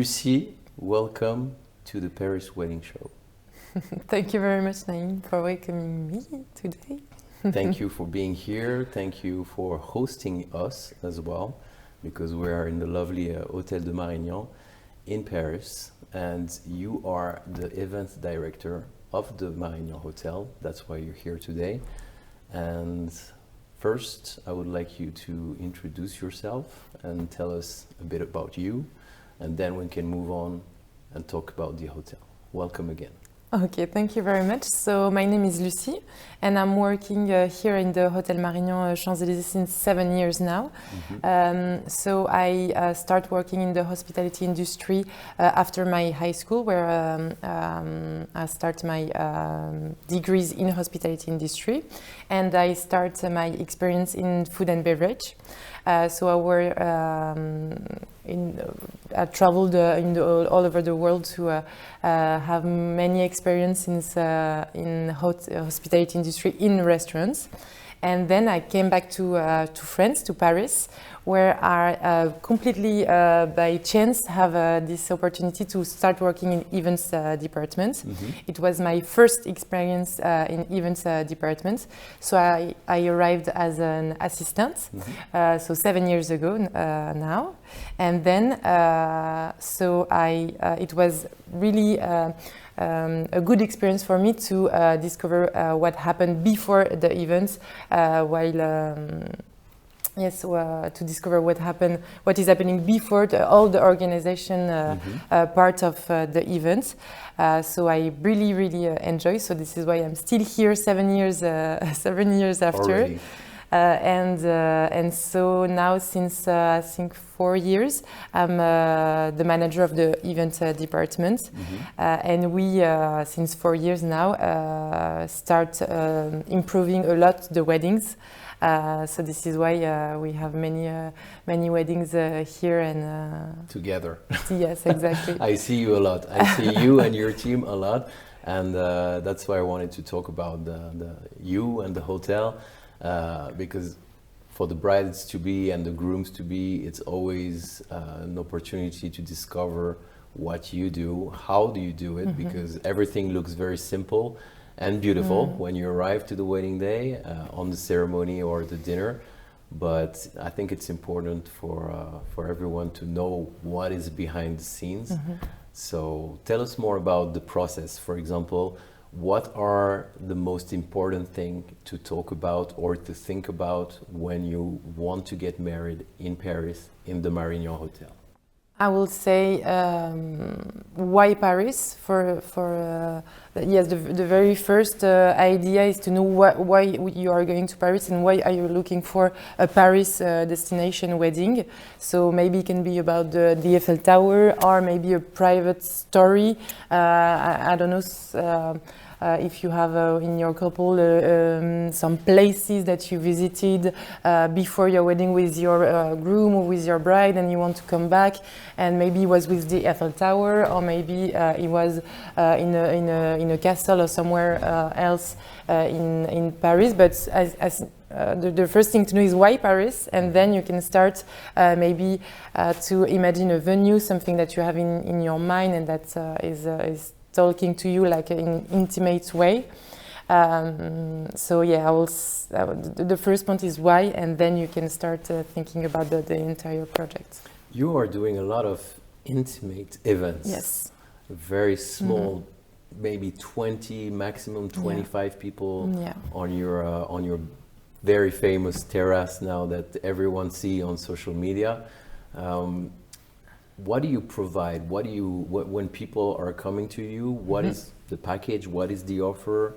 Lucie, welcome to the Paris Wedding Show. Thank you very much, Naïm, for welcoming me today. Thank you for being here. Thank you for hosting us as well, because we are in the lovely Hotel de Marignan in Paris, and you are the event director of the Marignan Hotel. That's why you're here today. And first, I would like you to introduce yourself and tell us a bit about you, and then we can move on and talk about the hotel. Welcome again. Okay, thank you very much. So my name is Lucie, and I'm working here in the Hotel Marignan Champs-Elysées since 7 years now. So I start working in the hospitality industry after my high school, where I start my degrees in hospitality industry, and I start my experience in food and beverage. So I traveled all over the world to have many experiences in hospitality industry in restaurants. And then I came back to France, to Paris, where I completely by chance have this opportunity to start working in events department. It was my first experience in events department. So I arrived as an assistant, so 7 years ago now. And then, it was really a good experience for me to discover what happened before the events, to discover what is happening before all the organization part of the event. So I really enjoy. So this is why I'm still here 7 years after. Already. And so now, since I think 4 years, I'm the manager of the event department, and we since 4 years now start improving a lot the weddings. So this is why we have many weddings here and Together. Yes, exactly. I see you a lot. I see you and your team a lot, and that's why I wanted to talk about you and the hotel. Because for the brides to be and the grooms to be, it's always an opportunity to discover what you do, how do you do it, because everything looks very simple and beautiful when you arrive to the wedding day, on the ceremony or the dinner. But I think it's important for everyone to know what is behind the scenes. So tell us more about the process. For example, what are the most important thing to talk about or to think about when you want to get married in Paris in the Marignan Hotel? I will say why Paris? Yes, the very first idea is to know why you are going to Paris and why are you looking for a Paris destination wedding. So maybe it can be about the Eiffel Tower, or maybe a private story. I don't know. If you have in your couple some places that you visited before your wedding with your groom or with your bride, and you want to come back, and maybe it was with the Eiffel Tower, or maybe it was in a castle or somewhere else in Paris. But the first thing to know is why Paris, and then you can start maybe to imagine a venue, something that you have in your mind, and that is talking to you like in an intimate way. So yeah, the first point is why, and then you can start thinking about the entire project. You are doing a lot of intimate events. Yes. Very small, maybe 20, maximum 25 people on your very famous terrace now that everyone see on social media. What do you provide? When people are coming to you, what is the package? What is the offer?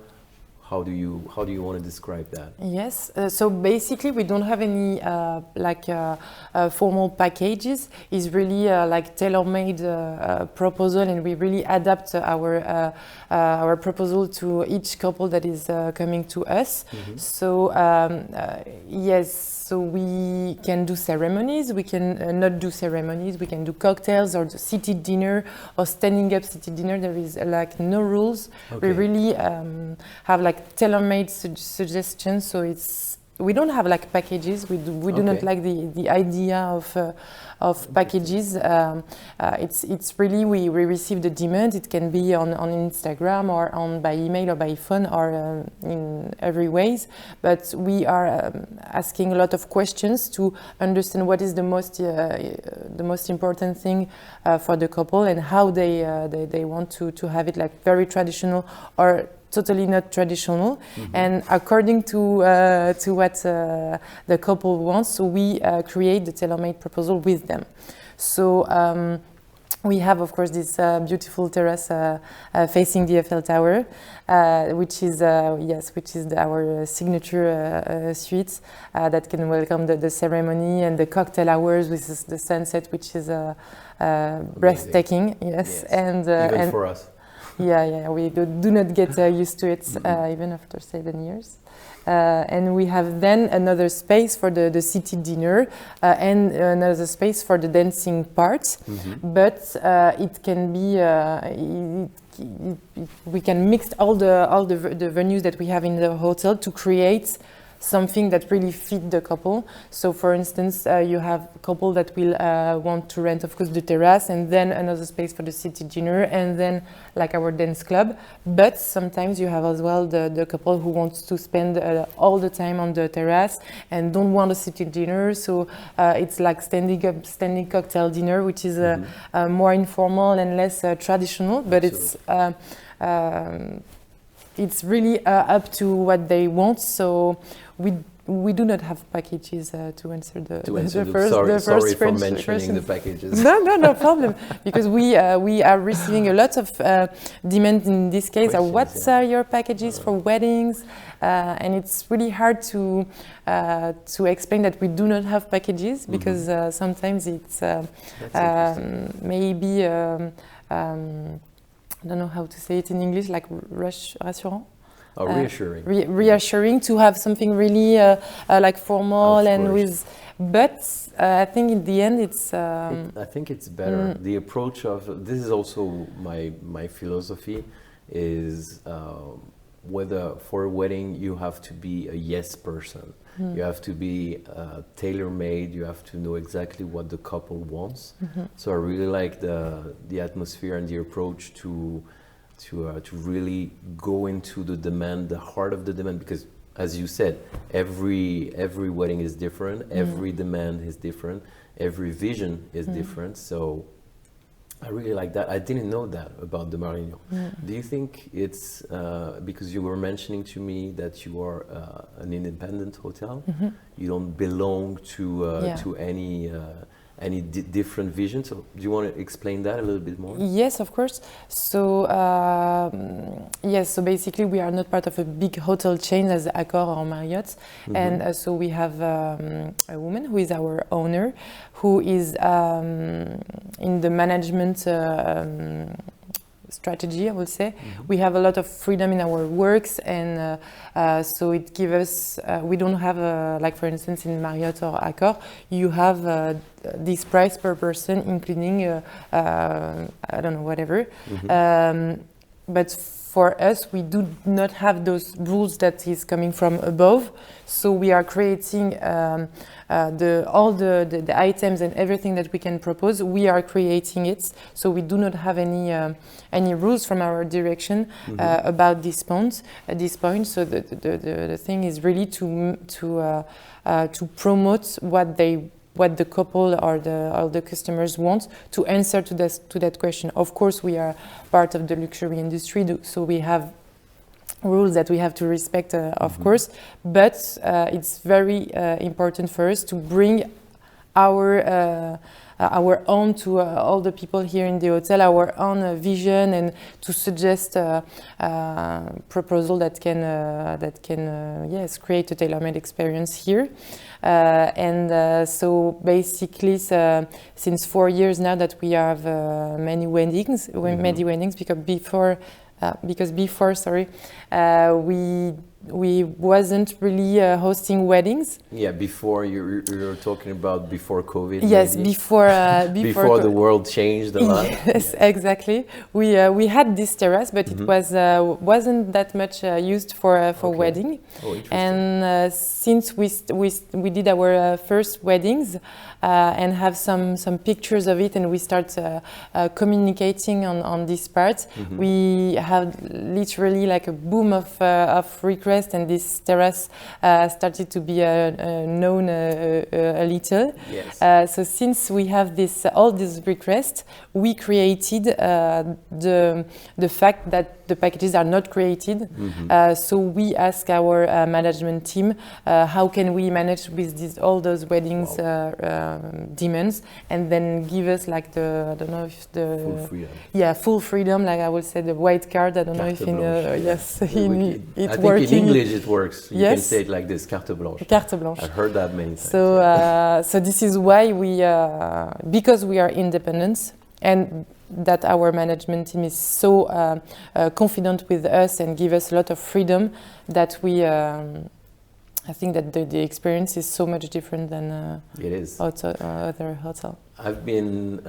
How do you want to describe that? Yes, so basically we don't have any formal packages. It's really like tailor-made proposal, and we really adapt our proposal to each couple that is coming to us. So yes. So we can do ceremonies, we can not do ceremonies, we can do cocktails or seated dinner or standing up seated dinner. There is like no rules. Okay. We really have like tailor-made suggestions, so it's we don't have like packages. We do not like the idea of packages. It's really we receive the demand. It can be on Instagram or by email or by phone or in every ways. But we are asking a lot of questions to understand what is the most important thing for the couple and how they want to have it, like very traditional or totally not traditional, and according to what the couple wants, so we create the tailor-made proposal with them. So we have, of course, this beautiful terrace facing the Eiffel Tower, which is our signature suite that can welcome the ceremony and the cocktail hours with the sunset, which is breathtaking. Yes, and even for us. Yeah, we do not get used to it even after 7 years. And we have then another space for the city dinner and another space for the dancing part. But it can be, we can mix all the venues that we have in the hotel to create something that really fit the couple. So for instance, you have a couple that will want to rent, of course, the terrace and then another space for the city dinner and then like our dance club. But sometimes you have as well the couple who wants to spend all the time on the terrace and don't want a city dinner. So it's like standing cocktail dinner, which is more informal and less traditional, but it's really up to what they want. So we do not have packages to answer the first sorry for French mentioning question. the packages. No problem, because we are receiving a lot of demand in this case. What are your packages for weddings? And it's really hard to explain that we do not have packages because sometimes it's maybe I don't know how to say it in English, like rassurant. Oh, reassuring. Reassuring to have something really like formal and with, but I think in the end it's. I think it's better. The approach of this is also my philosophy is whether for a wedding you have to be a yes person. You have to be tailor-made. You have to know exactly what the couple wants. So I really like the atmosphere and the approach to really go into the demand, the heart of the demand, because as you said, every wedding is different, every demand is different, every vision is different. So I really like that. I didn't know that about the Marignan. Do you think it's because you were mentioning to me that you are an independent hotel? You don't belong to any different vision. So do you want to explain that a little bit more? Yes, of course. So so basically we are not part of a big hotel chain as Accor or Marriott, and so we have a woman who is our owner, who is in the management strategy, I would say. We have a lot of freedom in our works, and so it gives us, we don't have, like for instance in Marriott or Accor, you have this price per person, including, I don't know, whatever. But for us, we do not have those rules that is coming from above. So we are creating all the items and everything that we can propose. We are creating it. So we do not have any rules from our direction about this point. So the thing is really to promote what the couple or the customers want, to answer to that question. Of course, we are part of the luxury industry, so we have rules that we have to respect, of course, but it's very important for us to bring our own to all the people here in the hotel, our own vision, and to suggest a proposal that can create a tailor-made experience here. So basically, since 4 years now that we have many weddings, because before, we we wasn't really hosting weddings. Yeah, before you're talking about before COVID. Yes, maybe? before the world changed a lot. Yes, exactly. We had this terrace, but it wasn't that much used for wedding. Oh, interesting. And since we did our first weddings and have some pictures of it, and we start communicating on this part, we have literally like a boom of requests, and this terrace started to be known a little. Yes. So since we have all these requests, we created the fact that the packages are not created. So we ask our management team, how can we manage with all those weddings demands, and then give us like I don't know if full freedom. Yeah, full freedom. Like I would say the white card. I don't know if in yes, I think working. in English it works. You Yes. can say it like this: carte blanche. Carte blanche. I've heard that many times. So this is why we, because we are independent, and that our management team is so confident with us and give us a lot of freedom, that we. I think that the experience is so much different than it is. Other hotel. I've been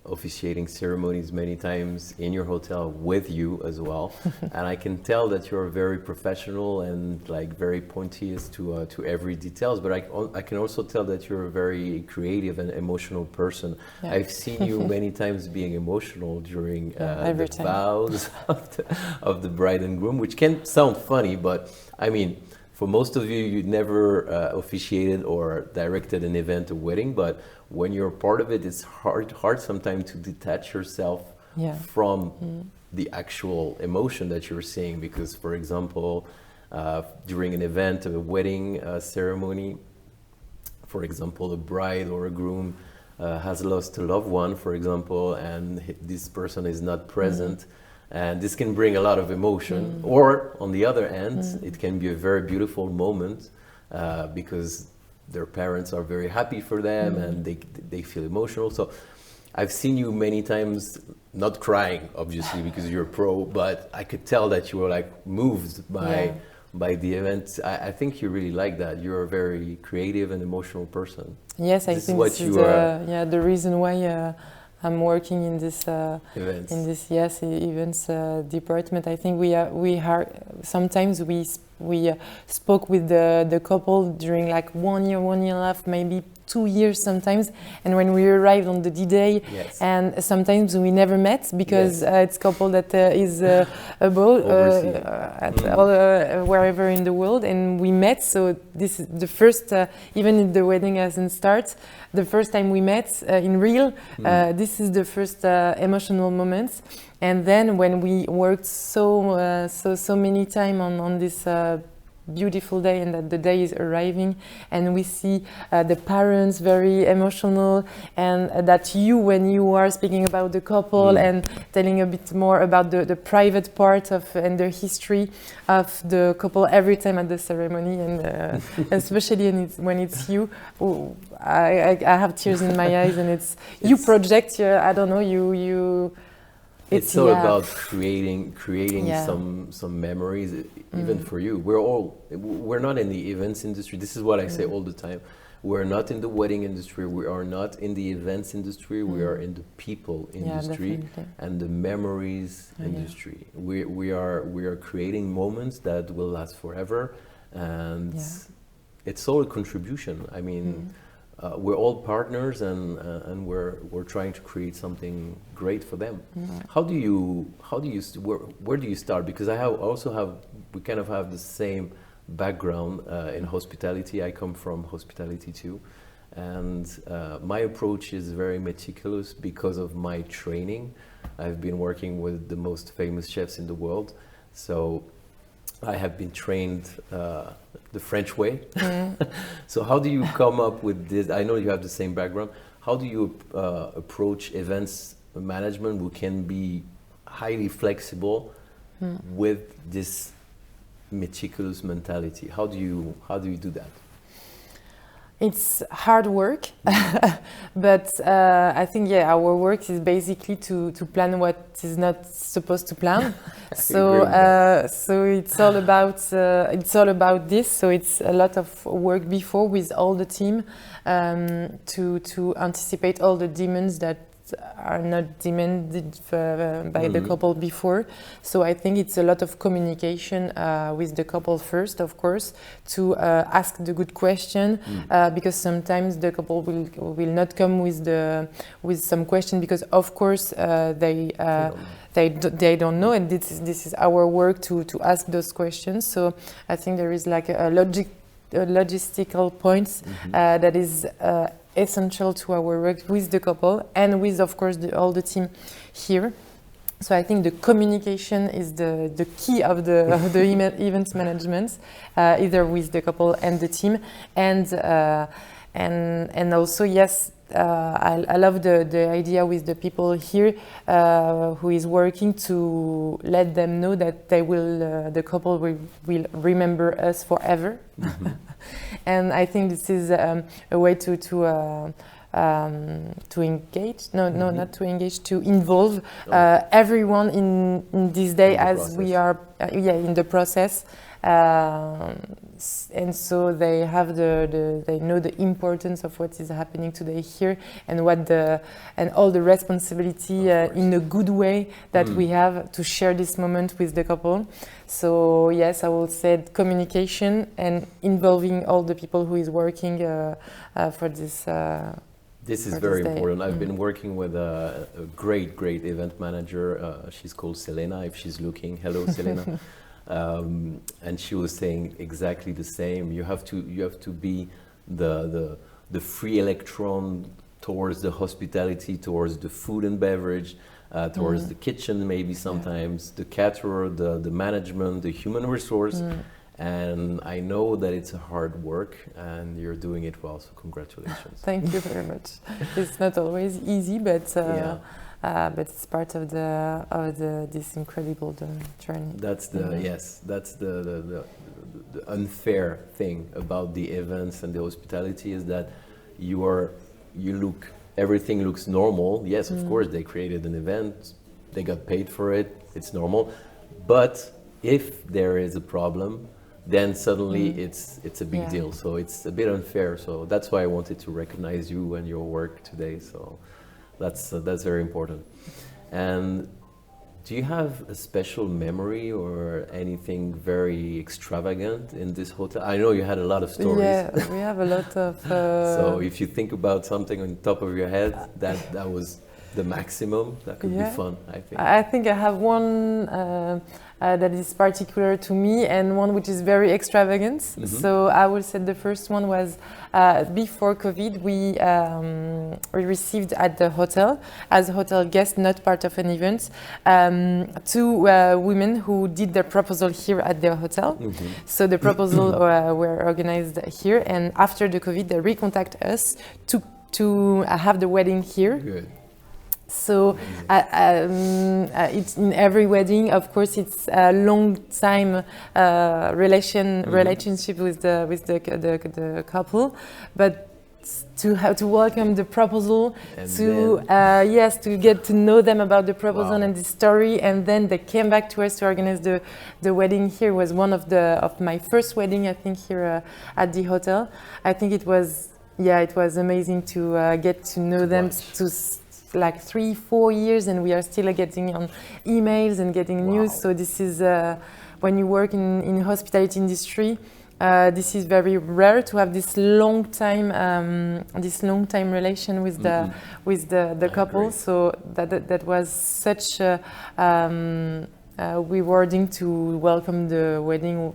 officiating ceremonies many times in your hotel with you as well, and I can tell that you're very professional and like very pointillious to every details. But I can also tell that you're a very creative and emotional person. Yeah. I've seen you many times being emotional during the vows of the bride and groom, which can sound funny, but I mean. For most of you, you never officiated or directed an event, a wedding, but when you're part of it, it's hard sometimes to detach yourself from the actual emotion that you're seeing. Because, for example, during an event, a wedding ceremony, for example, a bride or a groom has lost a loved one, for example, and this person is not present. And this can bring a lot of emotion, or on the other end, it can be a very beautiful moment because their parents are very happy for them and they feel emotional. So I've seen you many times, not crying, obviously, because you're a pro, but I could tell that you were like moved by the event. I think you really like that. You're a very creative and emotional person. Yes, I think this is the reason why I'm working in this events department. I think sometimes we spoke with the couple during like 1 year, 1.5 years, maybe 2 years sometimes. And when we arrived on the D-Day, and sometimes we never met because it's couple that is abroad, wherever in the world, and we met. So this is the first, even if the wedding hasn't started, the first time we met in real, this is the first emotional moments. And then when we worked so many time on this beautiful day, and that the day is arriving, and we see the parents very emotional, and that when you are speaking about the couple and telling a bit more about the private part of and the history of the couple every time at the ceremony, and especially when it's you, I have tears in my eyes, and you project I don't know, you it's all about creating some memories, even for you. We're not in the events industry. This is what I say all the time. We're not in the wedding industry. We are not in the events industry. We are in the people industry and the memories industry. We are creating moments that will last forever, and it's all a contribution. I mean. We're all partners, and we're trying to create something great for them. Where do you start? Because we kind of have the same background in hospitality. I come from hospitality too, and my approach is very meticulous because of my training. I've been working with the most famous chefs in the world, so I have been trained the French way. So how do you come up with this? I know you have the same background. How do you approach events management who can be highly flexible with this meticulous mentality? How do you do that? It's hard work, but I think our work is basically to plan what is not supposed to plan. So it's all about this. So it's a lot of work before with all the team to anticipate all the demands that are not demanded by the couple before. So I think it's a lot of communication with the couple first, of course, to ask the good question, because sometimes the couple will not come with some question because, of course, they don't know, and this is our work to ask those questions. So I think there is like a logistical points that is essential to our work with the couple and with, of course, all the team here. So I think the communication is the key of the event management, either with the couple and the team, and also yes. I love the idea with the people here who is working to let them know that the couple will remember us forever. And I think this is a way to engage. Not to engage. To involve everyone in this day as we are in the process. And so they have they know the importance of what is happening today here and and all the responsibility in a good way that we have to share this moment with the couple. So yes, I will say communication and involving all the people who is working for this. This is very important. I've been working with a great event manager. She's called Selena. If she's looking, hello, Selena. And she was saying exactly the same. You have to be the free electron towards the hospitality, towards the food and beverage, towards the kitchen, maybe sometimes the caterer, the management, the human resource. And I know that it's a hard work, and you're doing it well. So congratulations. Thank you very much. It's not always easy, but it's part of this incredible journey. That's that's the unfair thing about the events and the hospitality is that everything looks normal. Yes, of course, they created an event, they got paid for it, it's normal. But if there is a problem, then suddenly it's a big deal. So it's a bit unfair. So that's why I wanted to recognize you and your work today. So that's very important. And do you have a special memory or anything very extravagant in this hotel? I know you had a lot of stories. Yeah, we have a lot of... So if you think about something on top of your head, that was the maximum, that could be fun, I think. I think I have one that is particular to me and one which is very extravagant. So I will say the first one was before COVID, we received at the hotel, as a hotel guest, not part of an event, two women who did their proposal here at the hotel. So the proposal were organized here, and after the COVID, they recontact us to have the wedding here. Good. So it's in every wedding, of course, it's a long time relationship with the couple, but to welcome the proposal, and to get to know them about the proposal and the story, and then they came back to us to organize the wedding here. Was one of my first wedding, I think, here at the hotel. I think it was amazing to get to know them like 3-4 years, and we are still getting on emails and getting news. So this is when you work in hospitality industry, this is very rare to have this long time relation with the couple. So that was such rewarding to welcome the wedding,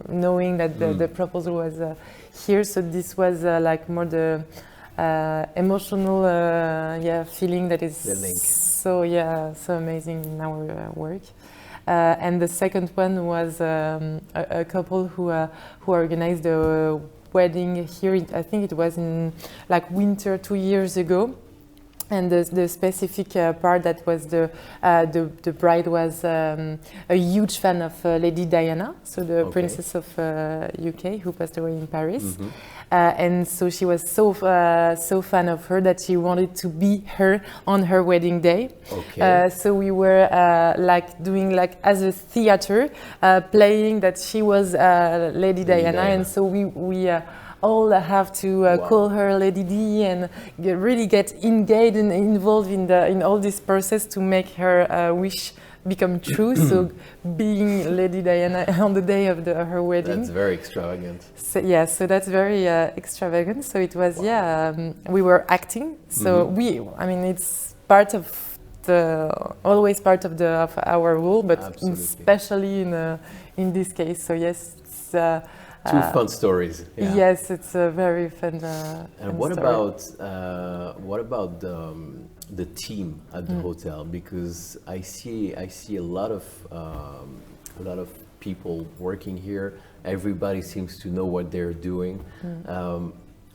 knowing that the proposal was here. So this was like more the emotional feeling that is so amazing in our work. And the second one was a couple who organized a wedding here. I think it was in like winter 2 years ago. And the specific part that was the bride was a huge fan of Lady Diana, so the Princess of UK, who passed away in Paris. and so she was so fan of her that she wanted to be her on her wedding day. Okay. So we were like doing like as a theater, playing that she was Lady Diana, and so we all have to call her Lady D and really get engaged and involved in all this process to make her wish become true. So being Lady Diana on the day of her wedding. That's very extravagant. So, yeah, so that's very extravagant. So it was, we were acting. So I mean, it's part of always part of our role, but especially in this case. So yes, it's, two fun stories. Yeah. Yes, it's a very fun. And what about the team at the hotel? Because I see a lot of people working here. Everybody seems to know what they're doing.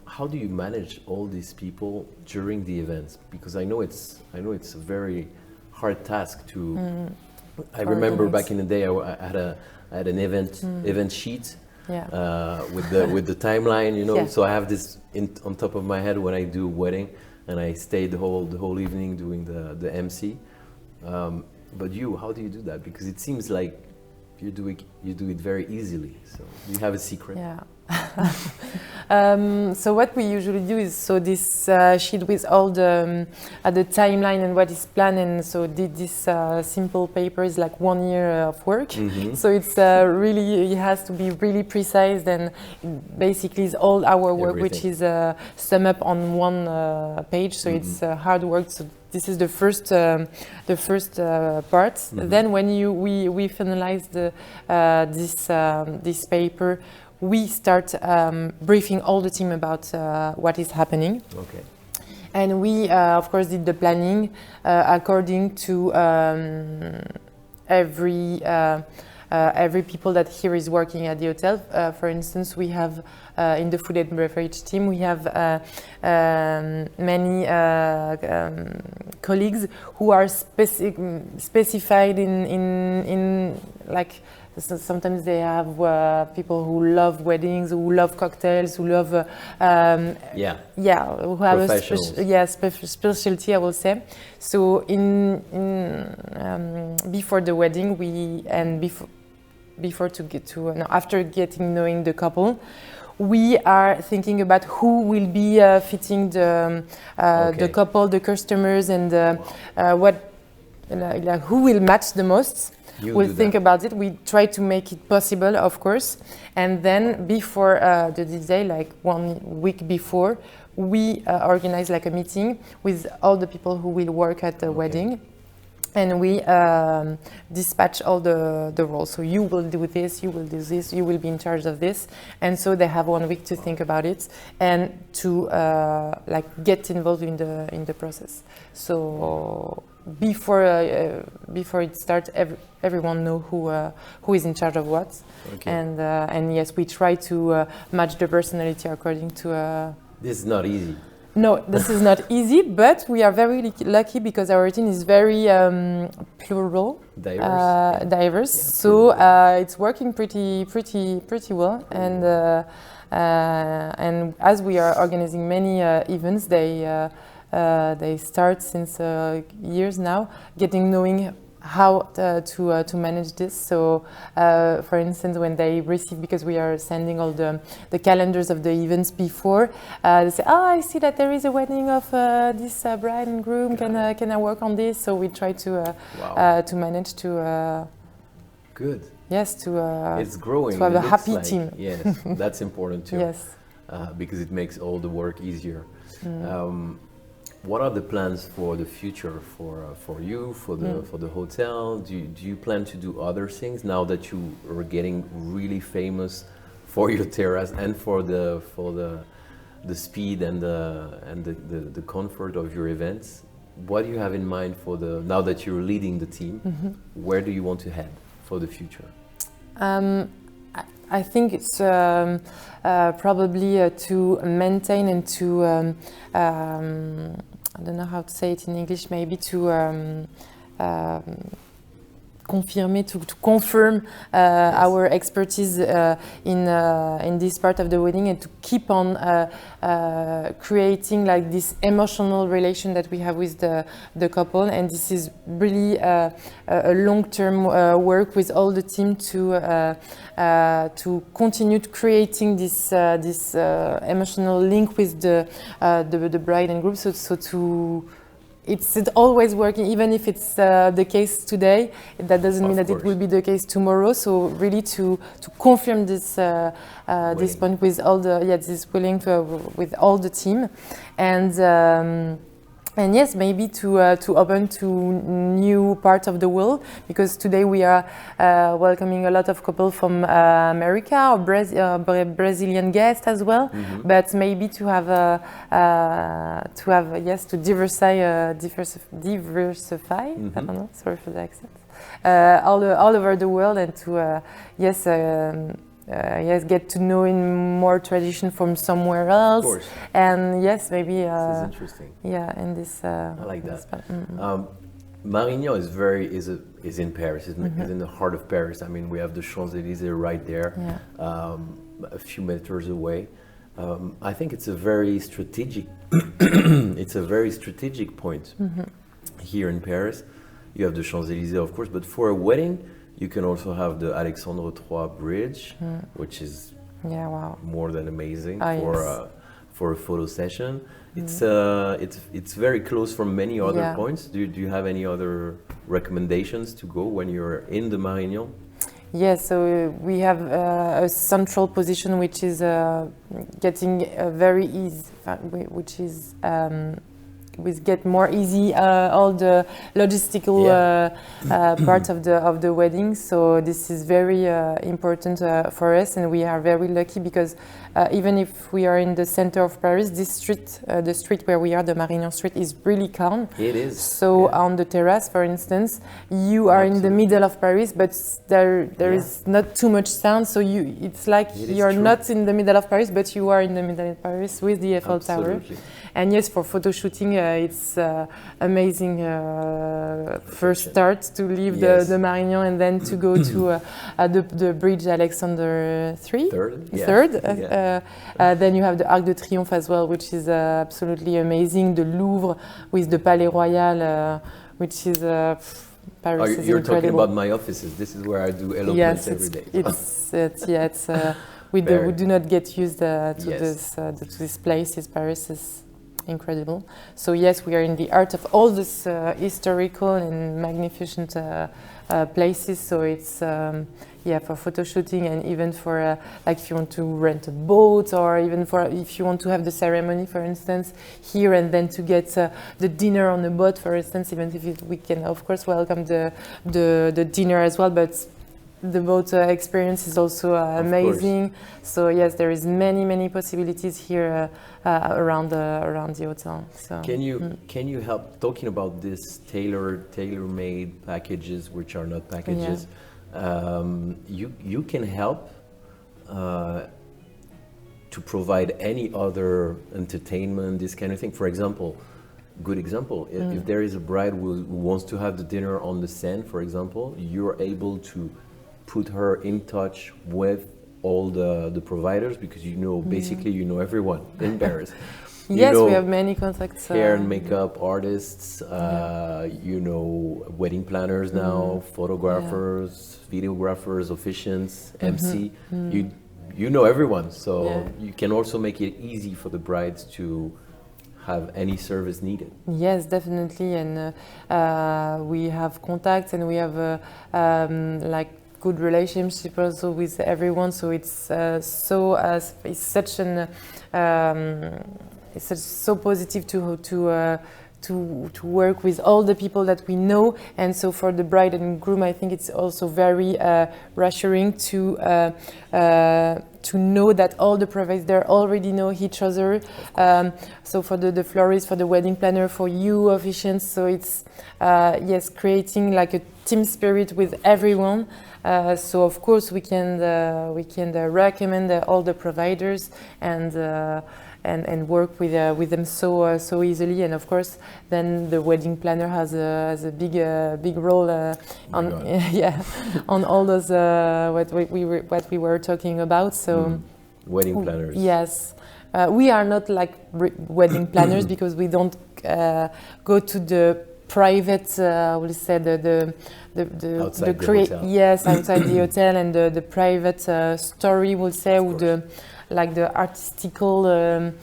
How do you manage all these people during the events? Because I know it's a very hard task to. I remember back in the day, I had an event sheet. With the timeline, you know, Yeah. so I have this on top of my head when I do wedding, and I stay the whole evening doing the MC. But how do you do that? Because it seems like you do it very easily. So do you have a secret? Yeah. So what we usually do is this sheet with all the timeline and what is planned, and so this simple paper is like 1 year of work. So it's it has to be really precise, and basically it's all our work which is summed up on one page. So it's hard work. So this is the first part. Then when we finalize this paper, we start briefing all the team about what is happening. Okay. And we, of course, did the planning according to every people that here is working at the hotel. For instance, we have in the food and beverage team, we have many colleagues who are specified in like. So sometimes they have people who love weddings, who love cocktails, who love who have a specialty, I will say. So before the wedding, after knowing the couple, we are thinking about who will be fitting the couple, the customers, and who will match the most. We'll think about it. We try to make it possible, of course. And then before the day, like 1 week before, we organize like a meeting with all the people who will work at the wedding. And we dispatch all the roles. So you will do this, you will do this, you will be in charge of this. And so they have 1 week to think about it and to get involved in the process. So before it starts, everyone know who is in charge of what. Okay. And yes, we try to match the personality according to. This is not easy. No, this is not easy, but we are very lucky because our team is very plural, diverse. So it's working pretty well. And as we are organizing many events, they start since years now, knowing how to manage this. So for instance, when they receive, because we are sending all the calendars of the events before, they say, I see that there is a wedding of this bride and groom, can I work on this? So we try to manage to good. Yes, it's growing. To have a happy team. Yes, that's important too. Yes. Because it makes all the work easier. What are the plans for the future for you, for the hotel? Do you plan to do other things now that you are getting really famous for your terrace and for the speed and the comfort of your events? What do you have in mind now that you're leading the team? Where do you want to head for the future? I think it's probably to maintain and to I don't know how to say it in English, maybe to confirmer, to confirm our expertise in this part of the wedding, and to keep on creating like this emotional relation that we have with the couple. And this is really a long-term work with all the team to continue creating this emotional link with the bride and groom. So to it's always working, even if it's the case today. That doesn't mean that it will be the case tomorrow. So really to confirm this this point with all the this willing with all the team, and yes, maybe to open to new part of the world, because today we are welcoming a lot of couples from America or Brazilian guests as well. But maybe to have to diversify. I don't know. Sorry for the accent. All over the world, and to get to know in more tradition from somewhere else. Of course. And yes, maybe. This is interesting. Yeah, and this. I like that. Marignan is in Paris. Is in the heart of Paris. I mean, we have the Champs-Elysées right there, a few meters away. I think it's a very strategic. It's a very strategic point here in Paris. You have the Champs-Elysées, of course, but for a wedding, you can also have the Alexandre III Bridge, which is more than amazing for a photo session. It's very close from many other points. Do you have any other recommendations to go when you're in the Marignan? Yes, so we have a central position which is getting very easy, which is get more easy all the logistical part of the wedding. So this is very important for us, and we are very lucky because even if we are in the center of Paris, this street, the street where we are, the Marignan Street, is really calm. It is. So on the terrace, for instance, you are in the middle of Paris, but there is not too much sound. So it's like you're not in the middle of Paris, but you are in the middle of Paris with the Eiffel Tower. And yes, for photo shooting, it's amazing first start to leave the Marignan and then to go to the bridge Alexander III. Third. Then you have the Arc de Triomphe as well, which is absolutely amazing. The Louvre with the Palais Royal, which is Paris is you're incredible. Talking about my offices. This is where I do eloquence every day. We do not get used to this place. Paris is incredible. So yes, we are in the heart of all this historical and magnificent places. So it's for photo shooting, and even for like if you want to rent a boat, or even for if you want to have the ceremony, for instance, here, and then to get the dinner on the boat, for instance. Even if we can of course welcome the dinner as well, but the boat experience is also amazing. So yes, there is many possibilities here around the hotel. So can you help talking about this tailor-made packages, which are not packages? You can help to provide any other entertainment, this kind of thing. For example, good example, if there is a bride who wants to have the dinner on the Seine, for example, you're able to put her in touch with all the providers, because basically you know everyone in Paris. Yes, we have many contacts. Hair and makeup artists, wedding planners now, photographers, videographers, officiants, MC. You know everyone, so you can also make it easy for the brides to have any service needed. Yes, definitely, and we have contacts, and we have good relationship also with everyone. So it's it's such an it's so positive to work with all the people that we know. And so for the bride and groom, I think it's also very reassuring to know that all the providers already know each other. So for the florist, for the wedding planner, for you officiants, so it's yes, creating like a team spirit with everyone. So of course we can recommend all the providers and work with them so easily. And of course, then the wedding planner has a big role on on all those what we were talking about. So wedding planners. Yes. We are not like wedding planners because we don't go to the private, we'll say the outside the hotel. Yes, outside the hotel, and the private story, we'll say, with the like the artistical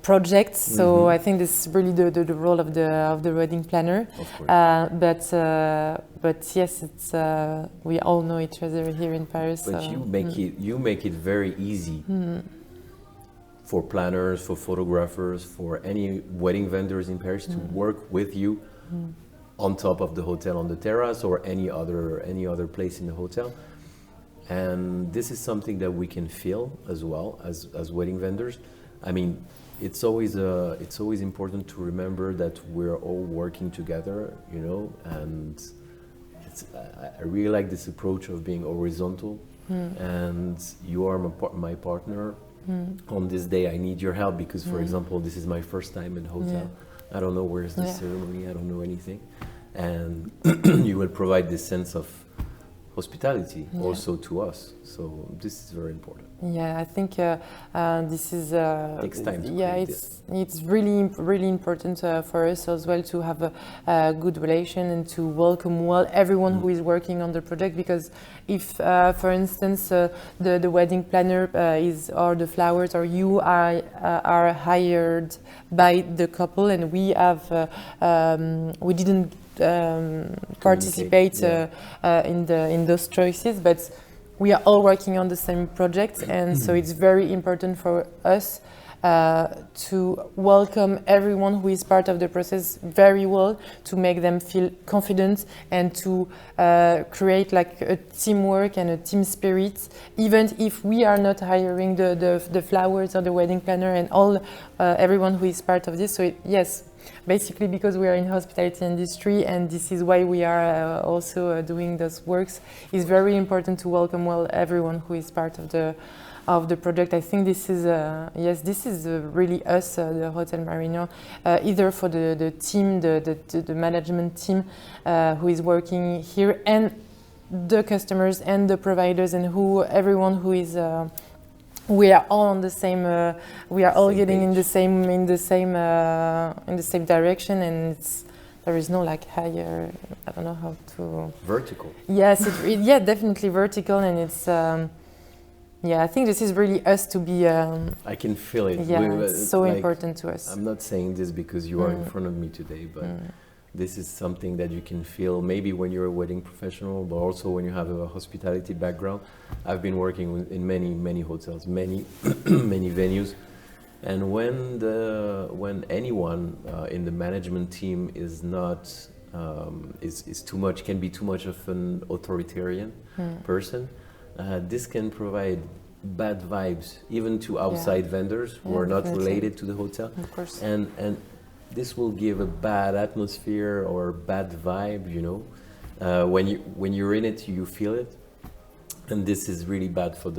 projects. So I think this is really the role of the wedding planner. But yes, it's we all know each other here in Paris. But so. you make it very easy for planners, for photographers, for any wedding vendors in Paris to work with you on top of the hotel, on the terrace, or any other place in the hotel. And this is something that we can feel as well as wedding vendors. I mean, it's always important to remember that we're all working together, you know. And I really like this approach of being horizontal. And you are my partner. On this day, I need your help because, for example, this is my first time in the hotel. I don't know where's the ceremony. I don't know anything, and you will provide this sense of hospitality also to us. So this is very important. Yeah, I think this is takes time to it's really important for us as well to have a good relation and to welcome well everyone who is working on the project, because if for instance the wedding planner or the flowers or you are hired by the couple and we have we didn't participate in those choices, but we are all working on the same project, and so it's very important for us to welcome everyone who is part of the process very well, to make them feel confident and to create like a teamwork and a team spirit, even if we are not hiring the flowers or the wedding planner and all everyone who is part of this. So yes, basically because we are in hospitality industry and this is why we are also doing those works, it's very important to welcome well everyone who is part of the project. I think this is yes, this is really us, the Hotel Marignan, either for the team, the management team who is working here, and the customers and the providers and everyone who is. We are all on the same. We are all getting in the same direction, and there is no like higher. I don't know how to. Vertical. Yes, yeah, definitely vertical, and it's. Yeah, I think this is really us to be. I can feel it. Yeah, it's so like, important to us. I'm not saying this because you are in front of me today, but this is something that you can feel maybe when you're a wedding professional, but also when you have a hospitality background. I've been working in many hotels, many venues, and when anyone in the management team is not is too much, can be too much of an authoritarian person. This can provide bad vibes even to outside vendors who are not related to the hotel. Of course. And this will give a bad atmosphere or bad vibe, you know. When you're in it, you feel it. And this is really bad for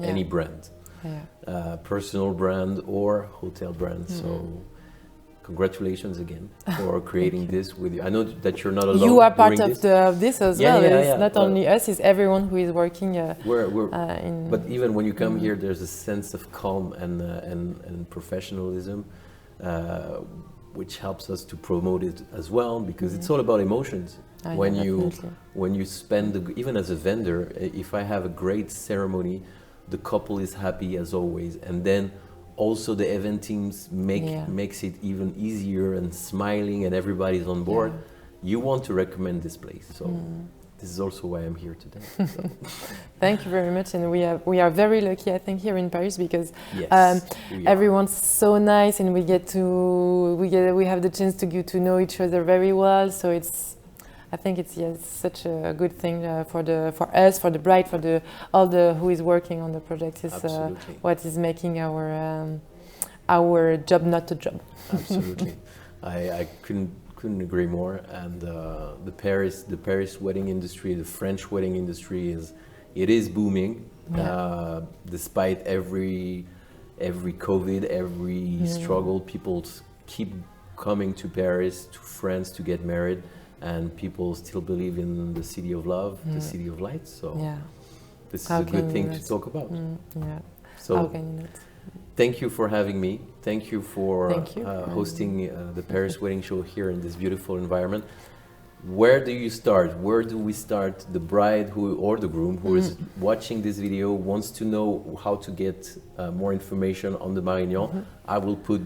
any brand. Personal brand or hotel brand. So congratulations again for creating this with you. I know that you're not alone. You are part of this as well. It's not well, only us; it's everyone who is working. But even when you come here, there's a sense of calm and professionalism, which helps us to promote it as well, because it's all about emotions. When you spend even as a vendor, if I have a great ceremony, the couple is happy as always, and then also the event teams makes it even easier and smiling and everybody's on board. You want to recommend this place, so this is also why I'm here today. So. Thank you very much, and we are very lucky, I think, here in Paris, because everyone's so nice, and we have the chance to get to know each other very well. So it's I think it's such a good thing for us, for the bride, for all the who is working on the project. Is what is making our job not a job. Absolutely, I couldn't agree more. And the Paris wedding industry, the French wedding industry is booming. Yeah. Despite every COVID, every struggle, people keep coming to Paris, to France to get married, and people still believe in the city of love, the city of light. So this is a good thing to talk about. Yeah. So how can you not? Thank you for having me. Thank you for hosting the Paris Wedding Show here in this beautiful environment. Where do you start? Where do we start? The bride or the groom who is watching this video wants to know how to get more information on the Marignan. I will put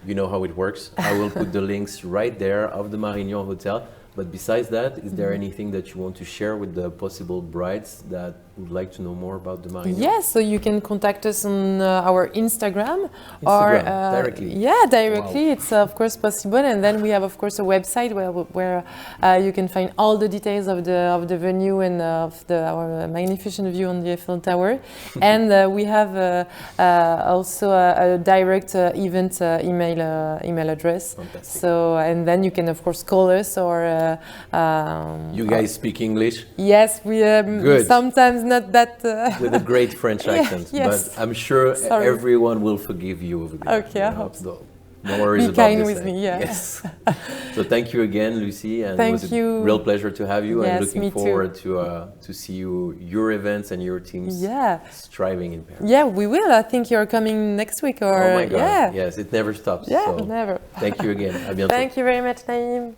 you know how it works. I will put the links right there of the Marignan Hotel. But besides that, is there anything that you want to share with the possible brides that would like to know more about the Marignan? Yes, so you can contact us on our Instagram or directly. Yeah, directly. Wow. It's of course possible, and then we have of course a website where you can find all the details of the venue and of our magnificent view on the Eiffel Tower. And we have also a direct event email address. Fantastic. So and then you can of course call us or. You guys speak English? Yes, we sometimes not that with a great French accent, yes. But I'm sure everyone will forgive you over there. Okay, I hope so. No worries about kind this. With me, yeah. Yes. So thank you again, Lucie, and thank it was you. a real pleasure to have you. Yes, and looking me forward to see your events and your teams striving in Paris. Yeah, we will. I think you're coming next week, or oh my God. Yes, it never stops. Yeah, so never. Thank you again. À bientôt. Thank you very much, Naïm.